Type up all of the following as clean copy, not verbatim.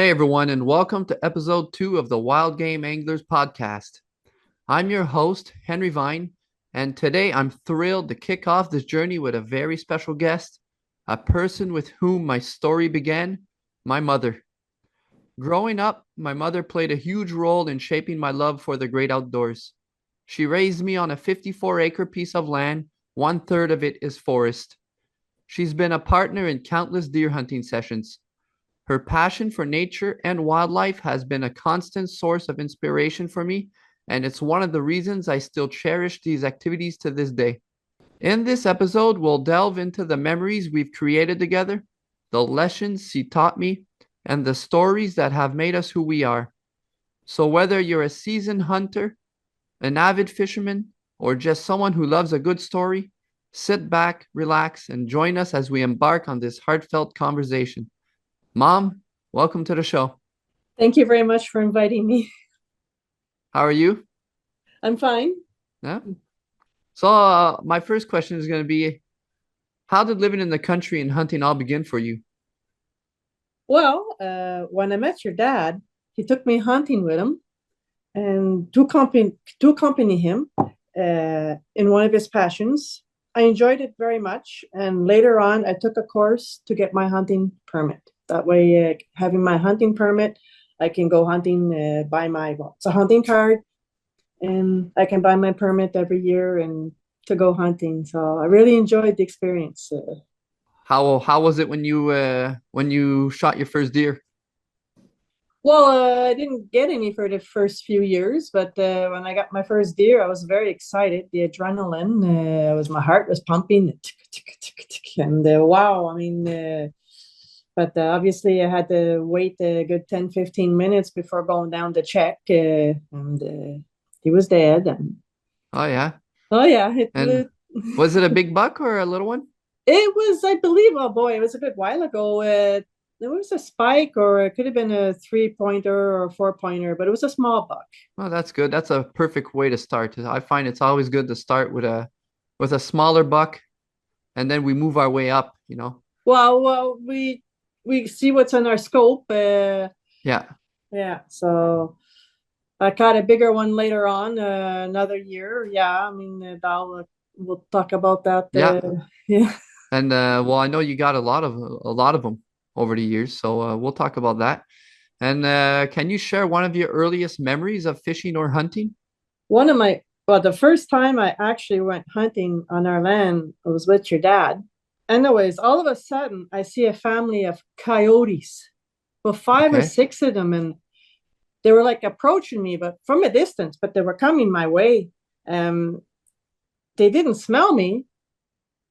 day, everyone, and welcome to episode 2 of the Wild Game Anglers podcast. I'm your host, Henry Vine, and today I'm thrilled to kick off this journey with a very special guest, a person with whom my story began, my mother. Growing up, my mother played a huge role in shaping my love for the great outdoors. She raised me on a 54-acre piece of land, one-third of it is forest. She's been a partner in countless deer hunting sessions. Her passion for nature and wildlife has been a constant source of inspiration for me, and it's one of the reasons I still cherish these activities to this day. In this episode, we'll delve into the memories we've created together, the lessons she taught me, and the stories that have made us who we are. So, whether you're a seasoned hunter, an avid fisherman, or just someone who loves a good story, sit back, relax, and join us as we embark on this heartfelt conversation. Mom, welcome to the show. Thank you very much for inviting me. How are you? I'm fine. Yeah. So, my first question is going to be, how did living in the country and hunting all begin for you? Well, when I met your dad, he took me hunting with him and to accompany him in one of his passions. I enjoyed it very much, and later on, I took a course to get my hunting permit. That way, having my hunting permit, I can go hunting by it's a hunting card, and I can buy my permit every year and to go hunting. So I really enjoyed the experience. How was it when you shot your first deer? Well, I didn't get any for the first few years, but when I got my first deer, I was very excited. The adrenaline my heart was pumping, and wow, I mean, but obviously I had to wait a good 10, 15 minutes before going down to check, and he was dead. And Oh yeah. oh yeah, And was it a big buck or a little one? it was, I believe, oh boy, it was a good while ago. There was a spike, or it could have been a 3 pointer or a 4 pointer, but it was a small buck. Oh, that's good. That's a perfect way to start. I find it's always good to start with a smaller buck and then we move our way up. Well, we see what's in our scope. Yeah. Yeah, so I caught a bigger one later on, another year. Yeah, I mean, we'll talk about that. Yeah. Yeah. And well, I know you got a lot of them over the years, so we'll talk about that. And can you share one of your earliest memories of fishing or hunting? The first time I actually went hunting on our land was with your dad. Anyways, all of a sudden, I see a family of coyotes, well, five or Okay. six of them, and they were like approaching me, but from a distance, but they were coming my way. Um, they didn't smell me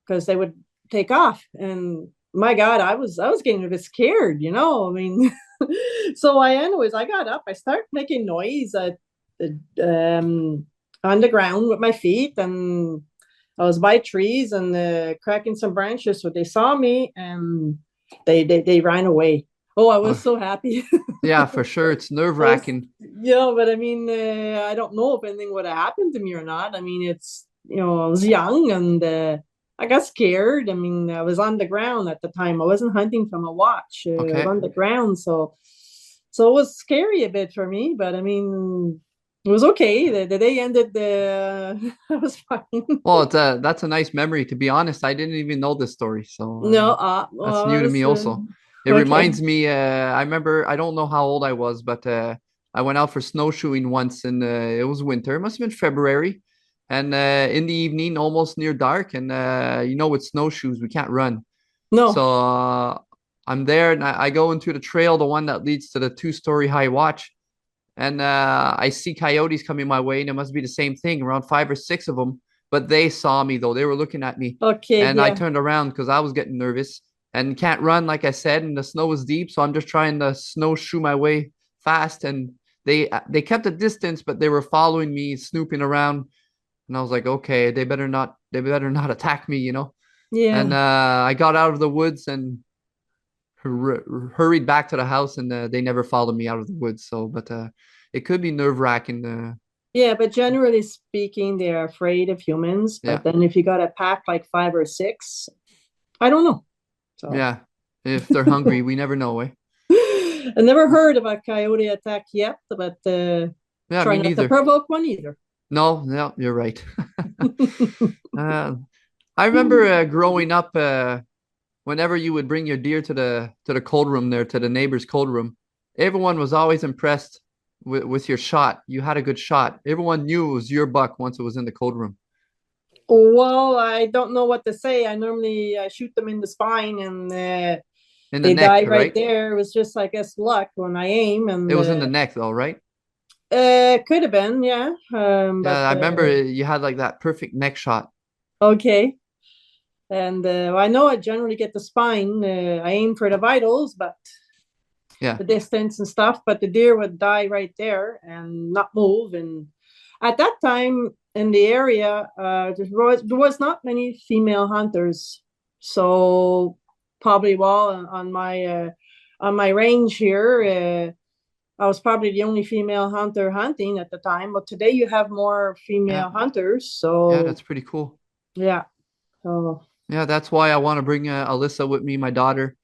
because they would take off. And my God, I was getting a bit scared, you know. I mean, so I got up, I started making noise um, on the ground with my feet, and I was by trees and cracking some branches. So they saw me and they ran away. Oh, I was Oh, so happy. yeah, for sure. It's I was, nerve-wracking. but I mean, I don't know if anything would have happened to me or not. I mean, I was young and I got scared. I mean, I was on the ground at the time. I wasn't hunting from a watch. I was Okay. on the ground, so it was scary a bit for me. But I mean, it was okay. The day ended. I was fine. Well, that's a nice memory. To be honest, I didn't even know this story, so No, that's well, new I to was me also. It okay. reminds me, I remember, I don't know how old I was, but I went out for snowshoeing once and it was winter. It must have been February. And in the evening, almost near dark, and with snowshoes, we can't run. No, So I'm there and I go into the trail, the one that leads to the two-story high watch. And I see coyotes coming my way, and it must be the same thing, around five or six of them. But they saw me though; they were looking at me, okay, and I yeah. turned around because I was getting nervous and can't run, like I said, and the snow was deep, so I'm just trying to snowshoe my way fast. And they kept a distance, but they were following me, snooping around, and I was like, okay, they better not attack me. And Yeah. I got out of the woods and hurried back to the house, and they never followed me out of the woods. So, but it could be nerve-wracking. Yeah, but generally speaking, they're afraid of humans. But Yeah, then if you got a pack like five or six, I don't know. So yeah. If they're hungry, we never know, eh? I never heard of a coyote attack yet, but Yeah, try me not to neither. provoke one either. No, no, you're right. Uh, I remember growing up, whenever you would bring your deer to the cold room there, to the neighbor's cold room, everyone was always impressed with your shot. You had a good shot. Everyone knew it was your buck once it was in the cold room. Well, I don't know what to say. I normally shoot them in the spine and In the they neck, die right right? there. It was just, I guess, luck when I aim, It and was in the neck though, right? could have been, yeah. Yeah, But I remember you had like that perfect neck shot. okay. And I know I generally get the spine. I aim for the vitals, but Yeah, the distance and stuff. But the deer would die right there and not move. And at that time in the area, there was not many female hunters, so probably well on my range here. I was probably the only female hunter hunting at the time, but today you have more yeah, female hunters. yeah. So That's pretty cool. yeah, so Yeah, that's why I want to bring Alyssa with me, my daughter,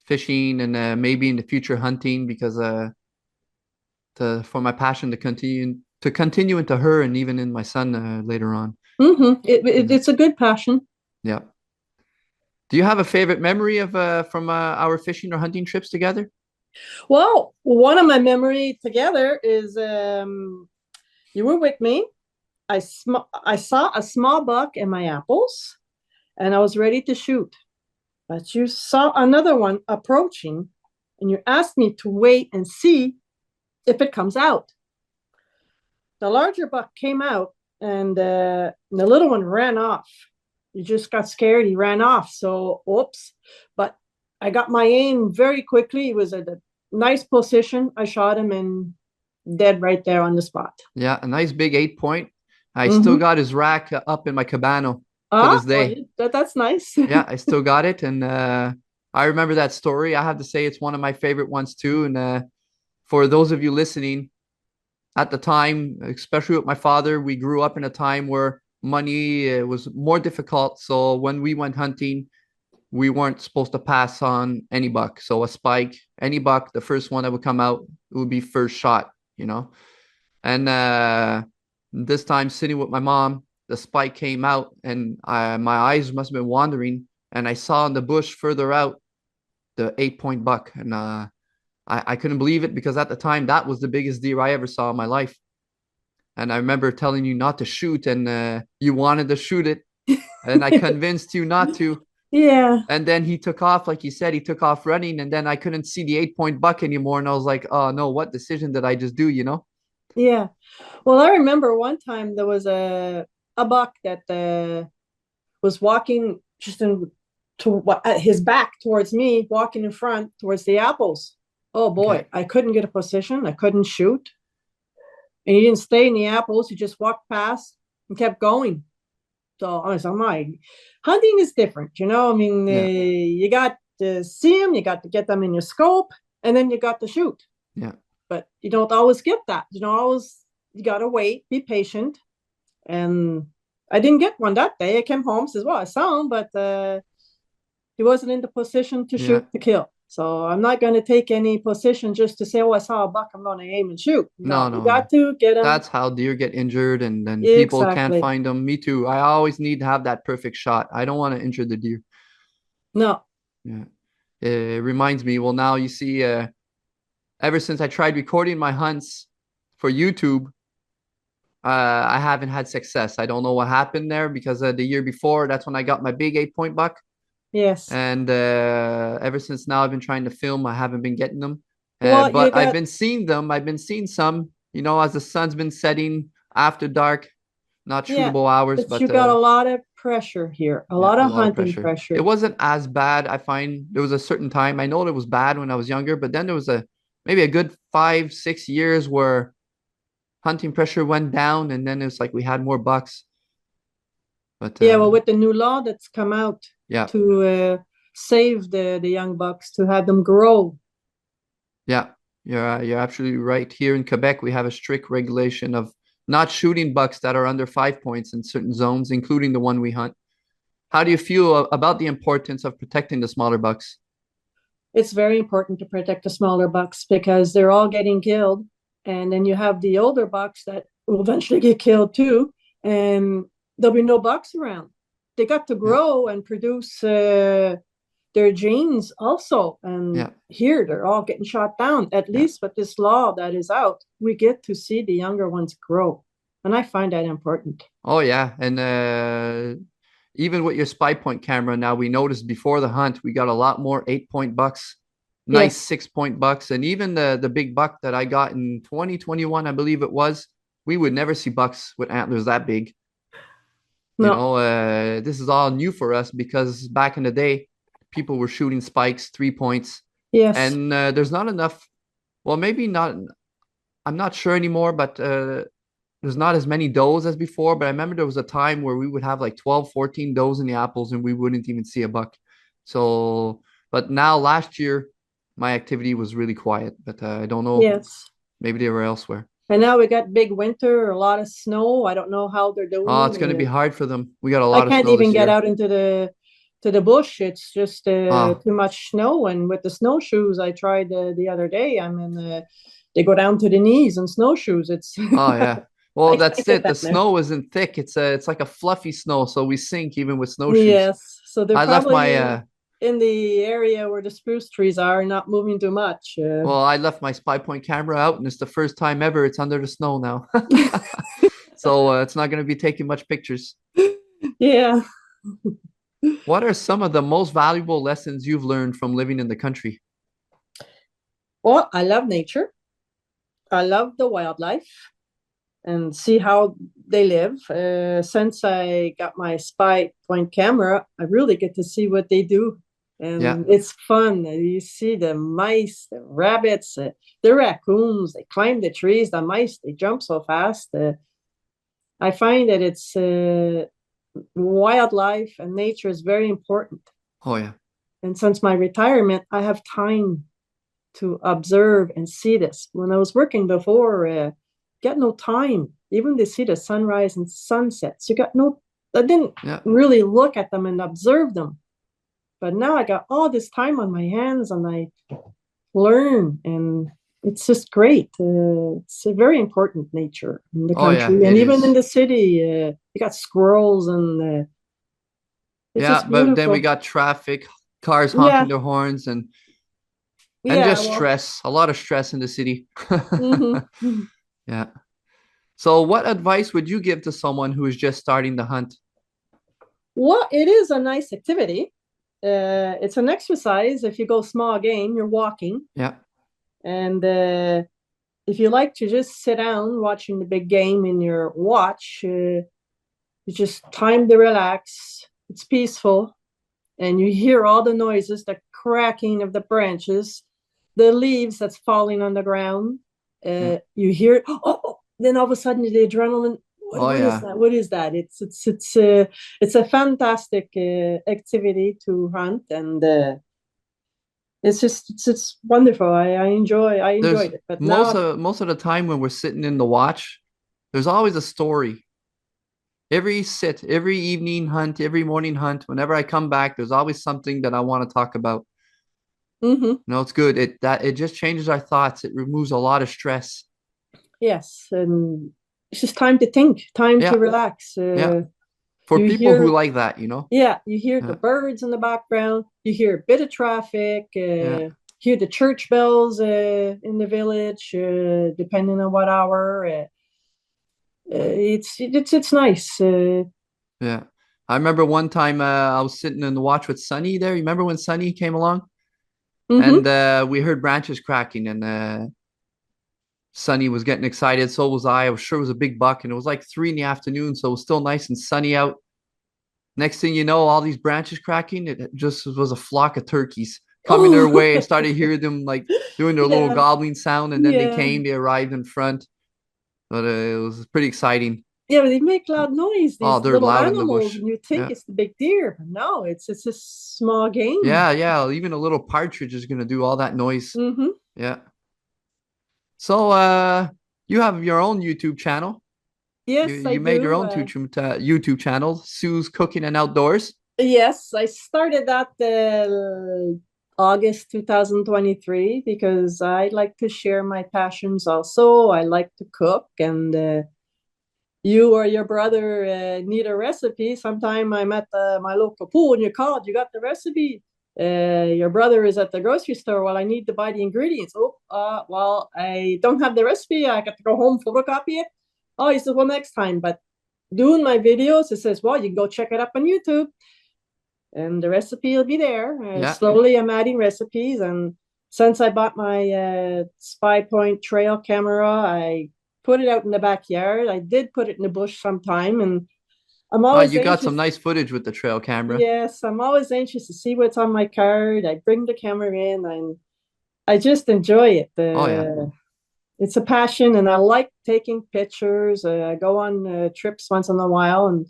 fishing and maybe in the future hunting because for my passion to continue into her and even in my son later on. it, Yeah. it's a good passion. Yeah. Do you have a favorite memory of from our fishing or hunting trips together? Well, one of my memory together is you were with me. I saw a small buck in my apples, and I was ready to shoot. But you saw another one approaching, and you asked me to wait and see if it comes out. The larger buck came out, and the little one ran off. He just got scared. He ran off. So, oops. But I got my aim very quickly. He was at a nice position. I shot him and dead right there on the spot. Yeah, a nice big 8 point. I still Mm-hmm. got his rack up in my cabano to Ah, this well, day. that's nice. Yeah, I still got it, and I remember that story. I have to say it's one of my favorite ones too. And for those of you listening, at the time, especially with my father, we grew up in a time where money was more difficult. So when we went hunting, we weren't supposed to pass on any buck. So a spike, any buck, the first one that would come out, it would be first shot, you know. And this time, sitting with my mom, the spike came out, and my eyes must have been wandering, and I saw in the bush further out the 8 point buck, and I couldn't believe it because at the time that was the biggest deer I ever saw in my life. And I remember telling you not to shoot, and you wanted to shoot it, and I convinced you not to. Yeah, And then he took off, like you said, he took off running, and then I couldn't see the 8 point buck anymore. And I was like, oh no, what decision did I just do, you know? yeah. Well, I remember one time there was a buck that was walking just at his back towards me, walking in front towards the apples. Oh Okay. boy, I couldn't get a position. I couldn't shoot, and he didn't stay in the apples. He just walked past and kept going. So I was like, my hunting is different, you know. I mean, Yeah. you got to see them, you got to get them in your scope, and then you got to shoot. Yeah. But you don't always get that. You don't always. You got to wait, be patient, and I didn't get one that day. I came home, says, "Well, I saw him, but he wasn't in the position to Yeah. shoot to kill." So I'm not going to take any position just to say, "Oh, I saw a buck. I'm going to aim and shoot." No, No, you no, got no. to get him That's how deer get injured, and then people can't exactly. find them. Me too. I always need to have that perfect shot. I don't want to injure the deer. No, Yeah. It reminds me, well, now you see, ever since I tried recording my hunts for YouTube, I haven't had success. I don't know what happened there because the year before, that's when I got my big 8 point buck. yes. And ever since now, I've been trying to film. I haven't been getting them. Well, you But I've got been seeing them. I've been seeing some, as the sun's been setting after dark, not yeah, shootable hours, but but you got a lot of pressure here, a yeah, lot a of lot of hunting pressure. It pressure. wasn't as bad. I find there was a certain time. I know it was bad when I was younger, but then there was maybe a good 5, 6 years where hunting pressure went down, and then it was like we had more bucks. But Yeah, well, with the new law that's come out yeah, to save the young bucks, to have them grow. yeah, you're absolutely right. Here in Quebec, we have a strict regulation of not shooting bucks that are under 5 points in certain zones, including the one we hunt. How do you feel about the importance of protecting the smaller bucks? It's very important to protect the smaller bucks because they're all getting killed. And then you have the older bucks that will eventually get killed too. And there'll be no bucks around. They got to Yeah, grow and produce their genes also. And yeah. here they're all getting shot down. At Yeah. least with this law that is out, we get to see the younger ones grow. And I find that important. Oh yeah, and even with your spy point camera, now we noticed before the hunt we got a lot more 8 point bucks, nice Yes. 6 point bucks, and even the big buck that I got in 2021, I believe it was. We would never see bucks with antlers that big. No. This is all new for us because back in the day, people were shooting spikes, 3 points, Yes. and there's not enough. Well, maybe not. I'm not sure anymore, but there's not as many does as before, but I remember there was a time where we would have like 12, 14 does in the apples and we wouldn't even see a buck. So, but now last year, my activity was really quiet, but I don't know. Yes. Maybe they were elsewhere. And now we got big winter, a lot of snow. I don't know how they're Oh, doing. it's going to be hard for them. We got a I lot of can't snow even this get year. out into the bush. It's just Oh, too much snow. And with the snowshoes, I tried the other day. I mean, they go down to the knees in snowshoes. It's oh yeah. Well, I that's can't get it. The down there. snow isn't thick. It's like a fluffy snow, so we sink even with snowshoes. Yes, so they're I left my probably in the area where the spruce trees are, not moving too much. I left my spy point camera out, and it's the first time ever it's under the snow now. So it's not going to be taking much pictures. Yeah. What are some of the most valuable lessons you've learned from living in the country? Well, I love nature. I love the wildlife and see how they live. Since I got my spy point camera, I really get to see what they do. Yeah, And it's fun. You see the mice, the rabbits, the raccoons, they climb the trees. The mice, they jump so fast. I find that it's wildlife and nature is very important. oh yeah, And since my retirement, I have time to observe and see this. When I was working before, get no time even to see the sunrise and sunsets. You got no. I didn't yeah. really look at them and observe them. But now I got all this time on my hands and I learn, and it's just great. It's a very important nature in the Oh yeah, country, and it even in is. the city. You got squirrels, and it's Yeah, just but then we beautiful. got traffic, cars honking Yeah, their horns, and yeah. just Well, stress. A lot of stress in the city. mm-hmm. Yeah. So, what advice would you give to someone who is just starting to hunt? Well, it is a nice activity. It's an exercise. If you go small game, you're walking, Yeah, and if you like to just sit down watching the big game in your watch, you just time to relax. It's peaceful, and you hear all the noises, the cracking of the branches, the leaves that's falling on the ground. yeah. You hear, oh, then all of a sudden the adrenaline. Oh What is yeah. that? What is that? It's a fantastic activity to hunt, and it's wonderful. I There's enjoyed it, but now most of the time when we're sitting in the watch, there's always a story. Every sit, every evening hunt, every morning hunt, whenever I come back, there's always something that I want to talk about. hmm No, it's good. It just changes our thoughts. It removes a lot of stress. yes, and it's just time to think, time to Yeah, relax. yeah. For You people who hear like that, you know? Yeah, you hear the Yeah, birds in the background. You hear a bit of traffic. yeah, Hear the church bells in the village, depending on what hour. It's nice. yeah. I remember one time I was sitting in the watch with Sunny there. You remember when Sunny came along? Mm-hmm. And we heard branches cracking, and Sunny was getting excited. So was I. I was sure it was a big buck, and it was like 3 in the afternoon, so it was still nice and sunny out. Next thing you know, all these branches cracking. It just was a flock of turkeys coming their Oh, way. I started hearing them like doing their little yeah, gobbling sound, and then they yeah, came. They arrived in front, but it was pretty exciting. yeah. But they make loud noise. Oh, These they're little loud in the animals, bush. and you think Yeah, it's the big deer. No, it's a small game. yeah, yeah. Even a little partridge is gonna do all that noise. Mm-hmm. Yeah. So, you have your own YouTube channel. You Yes, I you made your do. own YouTube channel, Sue's Cooking and Outdoors. Yes, I started that August 2023 because I like to share my passions also. I like to cook, and you or your brother need a recipe. Sometime I'm at my local pool and you called, you got the recipe. Your brother is at the grocery store. Well, I need to buy the ingredients. Oh, well, I don't have the recipe. I got to go home, photocopy it. Oh, he says, well, next time. But doing my videos, it says, well, you can go check it up on YouTube and the recipe will be there. Yeah. Slowly, I'm adding recipes. And since I bought my Spy Point trail camera, I put it out in the backyard. I did put it in the bush sometime, and I'm Oh, always you got some anxious. nice footage with the trail camera. Yes, I'm always anxious to see what's on my card. I bring the camera in, and I just enjoy it. Oh yeah. It's a passion, and I like taking pictures. I go on trips once in a while, and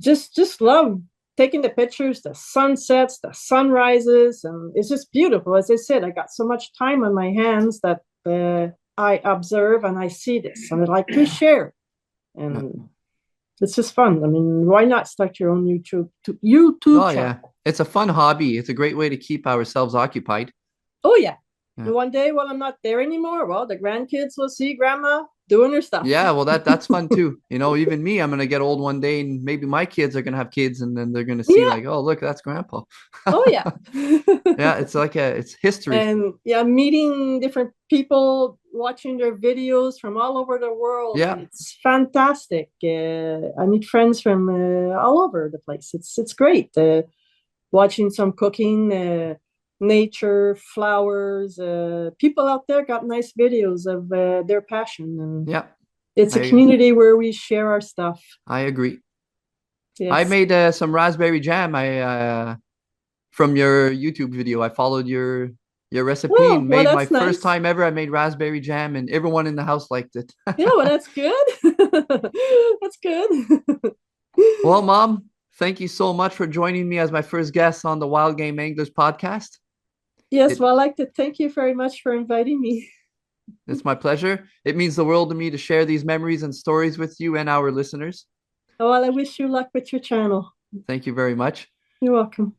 just love taking the pictures, the sunsets, the sunrises, and it's just beautiful. As I said, I got so much time on my hands that I observe and I see this, and I like to share. Yeah. And it's just fun. I mean, why not start your own YouTube Oh yeah. channel? It's a fun hobby. It's a great way to keep ourselves occupied. Oh yeah. Yeah. And one day when I'm not there anymore, well, the grandkids will see grandma doing her stuff. Yeah, well that's fun too. You know, even me, I'm gonna get old one day and maybe my kids are gonna have kids and then they're gonna see Yeah. like, oh look, that's grandpa. Oh yeah. Yeah, it's history. And yeah, meeting different people, watching their videos from all over the world. Yeah. It's fantastic. I meet friends from all over the place. It's great. Watching some cooking, nature, flowers. People out there got nice videos of their passion, and Yeah. it's a I community where we share our stuff. I agree. I Yes. made some raspberry jam. I from your YouTube video. I followed your recipe Oh, and well, made my that's first nice. time ever. I made raspberry jam and everyone in the house liked it. Yeah, well, that's good. That's good. Well, Mom, thank you so much for joining me as my first guest on the Wild Game Anglers podcast. Yes, It well, I'd like to thank you very much for inviting me. it's my pleasure. It means the world to me to share these memories and stories with you and our listeners. Oh, well, I wish you luck with your channel. Thank you very much. You're welcome.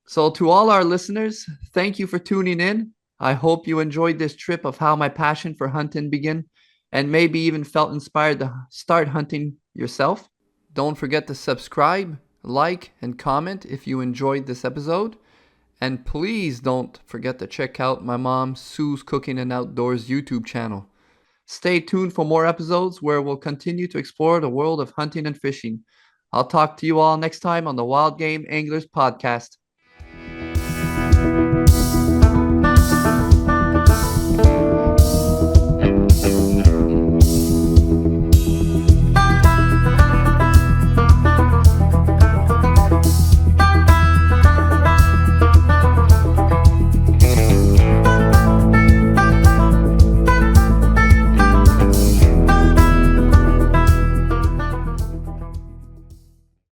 So, to all our listeners, thank you for tuning in. I hope you enjoyed this trip of how my passion for hunting began and maybe even felt inspired to start hunting yourself. Don't forget to subscribe, like, and comment if you enjoyed this episode. And please don't forget to check out my mom Sue's Cooking and Outdoors YouTube channel. Stay tuned for more episodes where we'll continue to explore the world of hunting and fishing. I'll talk to you all next time on the Wild Game Anglers podcast.